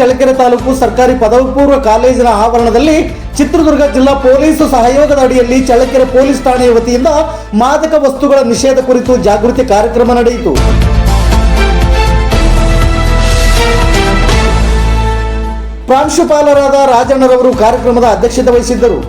ಚಳ್ಳಕೆರೆ ತಾಲೂಕು ಸರ್ಕಾರಿ ಪದವಿ ಪೂರ್ವ ಕಾಲೇಜಿನ ಆವರಣದಲ್ಲಿ ಚಿತ್ರದುರ್ಗ ಜಿಲ್ಲಾ ಪೊಲೀಸ್ ಸಹಯೋಗದ ಅಡಿಯಲ್ಲಿ ಚಳ್ಳಕೆರೆ ಪೊಲೀಸ್ ಠಾಣೆಯ ವತಿಯಿಂದ ಮಾದಕ ವಸ್ತುಗಳ ನಿಷೇಧ ಕುರಿತು ಜಾಗೃತಿ ಕಾರ್ಯಕ್ರಮ ನಡೆಯಿತು. ಪ್ರಾಂಶುಪಾಲರಾದ ರಾಜಣ್ಣರವರು ಕಾರ್ಯಕ್ರಮದ ಅಧ್ಯಕ್ಷತೆ ವಹಿಸಿದ್ದರು.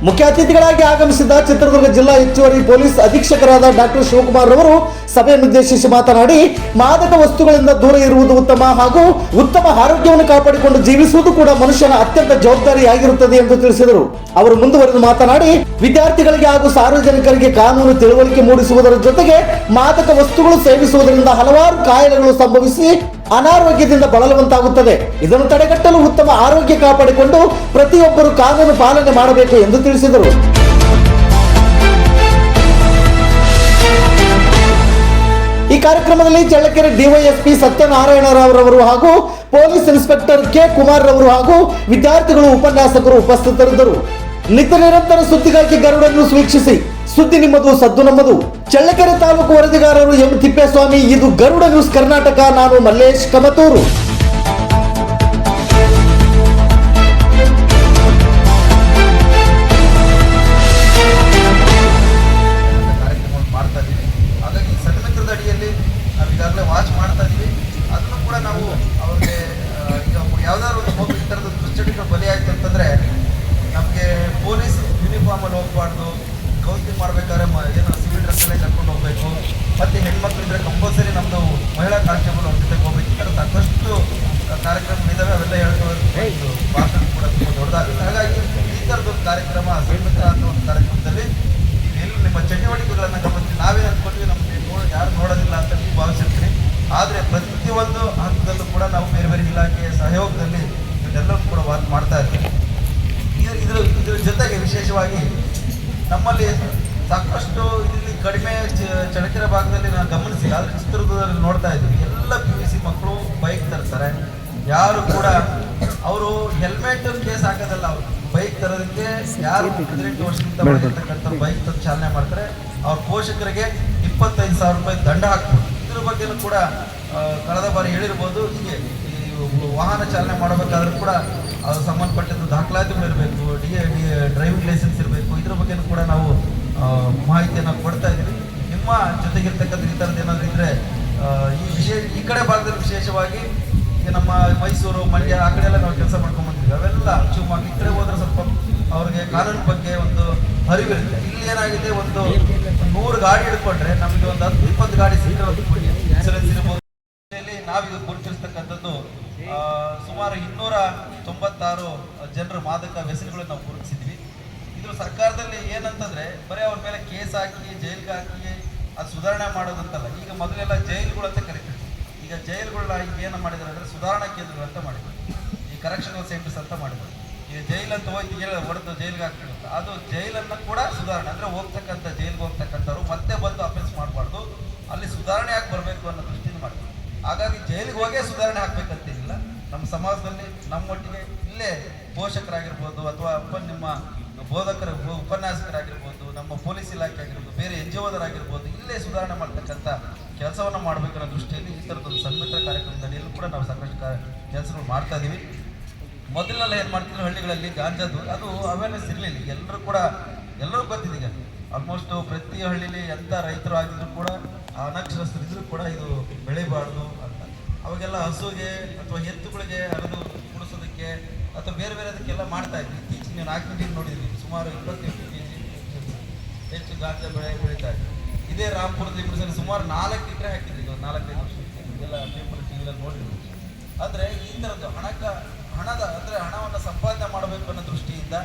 ಮುಖ್ಯ ಅತಿಥಿಗಳಾಗಿ ಆಗಮಿಸಿದ ಚಿತ್ರದುರ್ಗ ಜಿಲ್ಲಾ ಹೆಚ್ಚುವರಿ ಪೊಲೀಸ್ ಅಧೀಕ್ಷಕರಾದ ಡಾಕ್ಟರ್ ಶಿವಕುಮಾರ್ ರವರು ಸಭೆಯನ್ನುದ್ದೇಶಿಸಿ ಮಾತನಾಡಿ, ಮಾದಕ ವಸ್ತುಗಳಿಂದ ದೂರ ಇರುವುದು ಉತ್ತಮ ಹಾಗೂ ಉತ್ತಮ ಆರೋಗ್ಯವನ್ನು ಕಾಪಾಡಿಕೊಂಡು ಜೀವಿಸುವುದು ಕೂಡ ಮನುಷ್ಯನ ಅತ್ಯಂತ ಜವಾಬ್ದಾರಿಯಾಗಿರುತ್ತದೆ ಎಂದು ತಿಳಿಸಿದರು. ಅವರು ಮುಂದುವರೆದು ಮಾತನಾಡಿ, ವಿದ್ಯಾರ್ಥಿಗಳಿಗೆ ಹಾಗೂ ಸಾರ್ವಜನಿಕರಿಗೆ ಕಾನೂನು ತಿಳುವಳಿಕೆ ಮೂಡಿಸುವುದರ ಜೊತೆಗೆ ಮಾದಕ ವಸ್ತುಗಳು ಸೇವಿಸುವುದರಿಂದ ಹಲವಾರು ಕಾಯಿಲೆಗಳು ಸಂಭವಿಸಿ ಅನಾರೋಗ್ಯದಿಂದ ಬಳಲುವಂತಾಗುತ್ತದೆ. ಇದನ್ನು ತಡೆಗಟ್ಟಲು ಉತ್ತಮ ಆರೋಗ್ಯ ಕಾಪಾಡಿಕೊಂಡು ಪ್ರತಿಯೊಬ್ಬರು ಕಾನೂನು ಪಾಲನೆ ಮಾಡಬೇಕು ಎಂದು ತಿಳಿಸಿದರು. ಈ ಕಾರ್ಯಕ್ರಮದಲ್ಲಿ ಚಳ್ಳಕೆರೆ ಡಿವೈಎಸ್ಪಿ ಸತ್ಯನಾರಾಯಣರಾವ್ ಹಾಗೂ ಪೊಲೀಸ್ ಇನ್ಸ್ಪೆಕ್ಟರ್ ಕೆ ಕುಮಾರ್ ರವರು ಹಾಗೂ ವಿದ್ಯಾರ್ಥಿಗಳು ಉಪನ್ಯಾಸಕರು ಉಪಸ್ಥಿತರಿದ್ದರು. ನಿತ್ಯ ನಿರಂತರ ಸುದ್ದಿಗಾಗಿ ಗರುಡ ನ್ಯೂಸ್ ವೀಕ್ಷಿಸಿ. ಸುದ್ದಿ ನಿಮ್ಮದು, ಸದ್ದು ನಮ್ಮದು. ಚಳ್ಳಕೆರೆ ತಾಲೂಕು ವರದಿಗಾರರು ಎಂ ತಿಪ್ಪೇಸ್ವಾಮಿ. ಇದು ಗರುಡ ನ್ಯೂಸ್ ಕರ್ನಾಟಕ. ನಾನು ಮಲ್ಲೇಶ್ ಕಮತೂರು. ವಾಚ್ ಮಾಡ್ತಾ ಇದೀವಿ. ಅದನ್ನು ಕೂಡ ನಾವು ಅವ್ರಿಗೆ ಈಗ ಯಾವ್ದಾದ್ರು ಒಂದು ಹೋಗಿ ಈ ಥರದ ದುಶ್ಚಟಗಳು ಬಲಿ ಆಯ್ತು ಅಂತಂದರೆ ನಮಗೆ ಪೊಲೀಸ್ ಯೂನಿಫಾರ್ಮಲ್ಲಿ ಹೋಗ್ಬಾರ್ದು, ಕೌನ್ಸಿಲಿಂಗ್ ಮಾಡ್ಬೇಕಾದ್ರೆ ಏನೋ ಸಿವಿಲ್ ಡ್ರೆಸ್ಸಲ್ಲೇ ಕರ್ಕೊಂಡು ಹೋಗಬೇಕು. ಮತ್ತು ಹೆಣ್ಮಕ್ಳಿದ್ರೆ ಕಂಪಲ್ಸರಿ ನಮ್ಮದು ಮಹಿಳಾ ಕಾನ್ಸ್ಟೇಬಲ್ ಅವ್ರ ಜೊತೆಗೆ ಹೋಗ್ಬೇಕು. ಈ ಥರ ಸಾಕಷ್ಟು ಕಾರ್ಯಕ್ರಮಗಳಿದ್ದಾವೆ. ಅವೆಲ್ಲ ಹೇಳ್ಕೊಂಡು ಭಾಷಣ ಕೂಡ ತುಂಬ ದೊಡ್ಡದಾಗುತ್ತೆ. ಹಾಗಾಗಿ ಈ ಥರದೊಂದು ಕಾರ್ಯಕ್ರಮ ಸಂಯುಕ್ತ ಅನ್ನೋ ಒಂದು ಕಾರ್ಯಕ್ರಮದಲ್ಲಿ ನೀವೆಲ್ಲೂ ನಿಮ್ಮ ಚಟುವಟಿಕೆಗಳನ್ನು ಗಮನಿಸಿ. ನಾವೇ ಅಂದ್ಕೊಳ್ತೀವಿ ನಮಗೆ ಯಾರು ನೋಡೋದಿಲ್ಲ ಅಂತ ನೀವು ಭಾವಿಸಿರ್ತೀರಿ. ಆದರೆ ಪ್ರತಿಯೊಂದು ಹಂತದಲ್ಲೂ ಕೂಡ ನಾವು ಬೇರೆ ಬೇರೆ ಇಲಾಖೆಯ ಸಹಯೋಗದಲ್ಲಿ ಇದೆಲ್ಲವೂ ಕೂಡ ಮಾಡ್ತಾ ಇರ್ತೀವಿ. ಇದ್ರ ಜೊತೆಗೆ ವಿಶೇಷವಾಗಿ ನಮ್ಮಲ್ಲಿ ಸಾಕಷ್ಟು ಇಲ್ಲಿ ಕಡಿಮೆ ಚಳ್ಳಕೆರೆ ಭಾಗದಲ್ಲಿ ನಾನು ಗಮನಿಸಿಲ್ಲ, ಆದರೆ ಚಿತ್ರದುರ್ಗದಲ್ಲಿ ನೋಡ್ತಾ ಇದ್ದೀವಿ. ಎಲ್ಲ PUC ಮಕ್ಕಳು ಬೈಕ್ ತರ್ತಾರೆ. ಯಾರು ಕೂಡ ಅವರು ಹೆಲ್ಮೆಟ್ ಕೇಸ್ ಹಾಕೋದಲ್ಲ, ಅವರು ಬೈಕ್ ತರೋದಕ್ಕೆ ಯಾರು 18 ವರ್ಷದಿಂದ ಮಾಡಿರ್ತಕ್ಕಂಥ ಬೈಕ್ ತಂದು ಚಾಲನೆ ಮಾಡ್ತಾರೆ ಅವ್ರ ಪೋಷಕರಿಗೆ 25,000 ರೂಪಾಯಿ ದಂಡ ಹಾಕ್ಬೋದು. ಇದ್ರ ಬಗ್ಗೆನೂ ಕೂಡ ಕಳೆದ ಬಾರಿ ಹೇಳಿರ್ಬೋದು. ಹೀಗೆ ಈ ವಾಹನ ಚಾಲನೆ ಮಾಡಬೇಕಾದ್ರೂ ಕೂಡ ಅದು ಸಂಬಂಧಪಟ್ಟಿದ್ದು ದಾಖಲಾತಿಗಳು ಇರಬೇಕು, ಡ್ರೈವಿಂಗ್ ಲೈಸೆನ್ಸ್ ಇರಬೇಕು. ಇದ್ರ ಬಗ್ಗೆನೂ ಕೂಡ ನಾವು ಮಾಹಿತಿಯನ್ನು ಕೊಡ್ತಾ ಇದ್ದೀವಿ. ನಿಮ್ಮ ಜೊತೆಗಿರ್ತಕ್ಕಂಥ ಈ ಥರದ್ದು ಏನಾದರೂ ಇದ್ದರೆ ಈ ಕಡೆ ಭಾಗದಲ್ಲಿ ವಿಶೇಷವಾಗಿ ಈಗ ನಮ್ಮ ಮೈಸೂರು, ಮಂಡ್ಯ ಆ ಕಡೆ ಎಲ್ಲ ನಾವು ಕೆಲಸ ಮಾಡ್ಕೊಂಡ್ಬಂದಿದ್ದೀವಿ. ಅವೆಲ್ಲ ಶಿವಮೊಗ್ಗ ಈ ಕಡೆ ಹೋದ್ರೆ ಸ್ವಲ್ಪ ಅವ್ರಿಗೆ ಕಾನೂನು ಬಗ್ಗೆ ಒಂದು ಅರಿವಿರುತ್ತೆ. ಇಲ್ಲಿ ಏನಾಗಿದೆ, ಒಂದು 100 ಗಾಡಿ ಹಿಡ್ಕೊಂಡ್ರೆ ನಮಗೆ ಒಂದು 10-20 ಗಾಡಿ ಸಿಕ್ಕಿರೋದು ಇನ್ಸೂರೆನ್ಸ್ ಇರ್ಬೋದು. ನಾವೀಗ ಗುರುತಿಸ್ತಕ್ಕಂಥದ್ದು ಸುಮಾರು 296 ಜನರ ಮಾದಕ ವ್ಯಸನಗಳನ್ನು ನಾವು ಗುರುತಿಸಿದ್ವಿ. ಇದು ಸರ್ಕಾರದಲ್ಲಿ ಏನಂತಂದರೆ ಬರೀ ಅವ್ರ ಮೇಲೆ ಕೇಸ್ ಹಾಕಿ ಜೈಲಿಗೆ ಹಾಕಿ ಅದು ಸುಧಾರಣೆ ಮಾಡೋದಂತಲ್ಲ. ಈಗ ಮೊದಲೆಲ್ಲ ಜೈಲುಗಳು ಅಂತ ಕರಿತೀವಿ. ಈಗ ಜೈಲುಗಳನ್ನ ಈಗ ಏನು ಮಾಡಿದ್ದಾರೆ ಅಂದರೆ ಸುಧಾರಣಾ ಕೇಂದ್ರಗಳು ಅಂತ ಮಾಡಿದ್ರು. ಈ ಕರೆಕ್ಷನಲ್ ಸೆಂಟರ್ಸ್ ಅಂತ ಮಾಡಿದ್ರು. ಈಗ ಜೈಲಂತ ಹೋಗಿ ಹೊಡೆದು ಜೈಲಿಗೆ ಹಾಕ್ಬಿಡುತ್ತೆ. ಅದು ಜೈಲನ್ನು ಕೂಡ ಸುಧಾರಣೆ ಅಂದರೆ ಹೋಗ್ತಕ್ಕಂಥ ಜೈಲಿಗೆ ಹೋಗ್ತಕ್ಕಂಥವ್ರು ಮತ್ತೆ ಬಂದು ಅಫೆನ್ಸ್ ಮಾಡಬಾರ್ದು, ಅಲ್ಲಿ ಸುಧಾರಣೆ ಆಗಿ ಬರಬೇಕು ಅನ್ನೋ ದೃಷ್ಟಿಯಿಂದ ಮಾಡ್ತಾರೆ. ಹಾಗಾಗಿ ಜೈಲಿಗೆ ಹೋಗೇ ಸುಧಾರಣೆ ಹಾಕ್ಬೇಕಂತೇನಿಲ್ಲ. ನಮ್ಮ ಸಮಾಜದಲ್ಲಿ ನಮ್ಮೊಟ್ಟಿಗೆ ಇಲ್ಲೇ ಪೋಷಕರಾಗಿರ್ಬೋದು ಅಥವಾ ನಿಮ್ಮ ಬೋಧಕರ ಉಪನ್ಯಾಸಕರಾಗಿರ್ಬೋದು, ನಮ್ಮ ಪೊಲೀಸ್ ಇಲಾಖೆ ಆಗಿರ್ಬೋದು, ಬೇರೆ NGOದರಾಗಿರ್ಬೋದು, ಇಲ್ಲೇ ಸುಧಾರಣೆ ಮಾಡ್ತಕ್ಕಂಥ ಕೆಲಸವನ್ನು ಮಾಡಬೇಕನ್ನೋ ದೃಷ್ಟಿಯಲ್ಲಿ ಈ ಥರದೊಂದು ಸನ್ಮಿತ್ರ ಕಾರ್ಯಕ್ರಮದಲ್ಲಿಯೂ ಕೂಡ ನಾವು ಸಾಕಷ್ಟು ಕೆಲಸಗಳು ಮಾಡ್ತಾ ಇದ್ದೀವಿ. ಮೊದಲೆಲ್ಲ ಏನು ಮಾಡ್ತಿದ್ರು ಹಳ್ಳಿಗಳಲ್ಲಿ ಗಾಂಜಾದು ಅದು ಅವೇರ್ನೆಸ್ ಇರಲಿಲ್ಲ. ಎಲ್ಲರೂ ಗೊತ್ತಿದೆ. ಈಗ ಆಲ್ಮೋಸ್ಟ್ ಪ್ರತಿ ಹಳ್ಳಿಲಿ ಎಂಥ ರೈತರು ಆಗಿದ್ರು ಕೂಡ ಅನಕ್ಷರಸ್ಥರಿದ್ರು ಕೂಡ ಇದು ಬೆಳಿಬಾರ್ದು ಅಂತ. ಅವಾಗೆಲ್ಲ ಹಸುಗೆ ಅಥವಾ ಎತ್ತುಗಳಿಗೆ ಹರಿದು ಕುಡಿಸೋದಕ್ಕೆ ಅಥವಾ ಬೇರೆ ಬೇರೆ ಅದಕ್ಕೆಲ್ಲ ಮಾಡ್ತಾ ಇದ್ವಿ. ಇತ್ತೀಚೆಗೆ ನೀವು 4 ಗಂಟೆಗೆ ನೋಡಿದ್ವಿ ಸುಮಾರು 28 kg ಹೆಚ್ಚು ಗಾಂಜಾ ಬೆಳೀತಾ ಇದ್ವಿ. ಇದೇ ರಾಮಪುರದಲ್ಲಿ ಸುಮಾರು 4 ಎಕರೆ ಹಾಕಿದ್ವಿ. 4-5 ವರ್ಷಕ್ಕೆ ಇದೆಲ್ಲ ಪೇಪರ್ ಟಿವಿಯಲ್ಲಿ ನೋಡಿದ್ವಿ. ಆದರೆ ಈ ಥರದ್ದು ಹಣವನ್ನು ಸಂಪಾದನೆ ಮಾಡಬೇಕು ಅನ್ನೋ ದೃಷ್ಟಿಯಿಂದ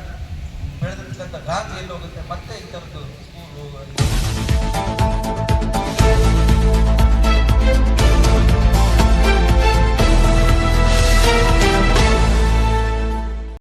ಬೆಳೆದಿರ್ತಕ್ಕಂಥ ಗಾಂಜಾ ಎಲ್ಲಿ ಹೋಗುತ್ತೆ, ಮತ್ತೆ ಈ ಥರದ್ದು ಸ್ಕೂಲು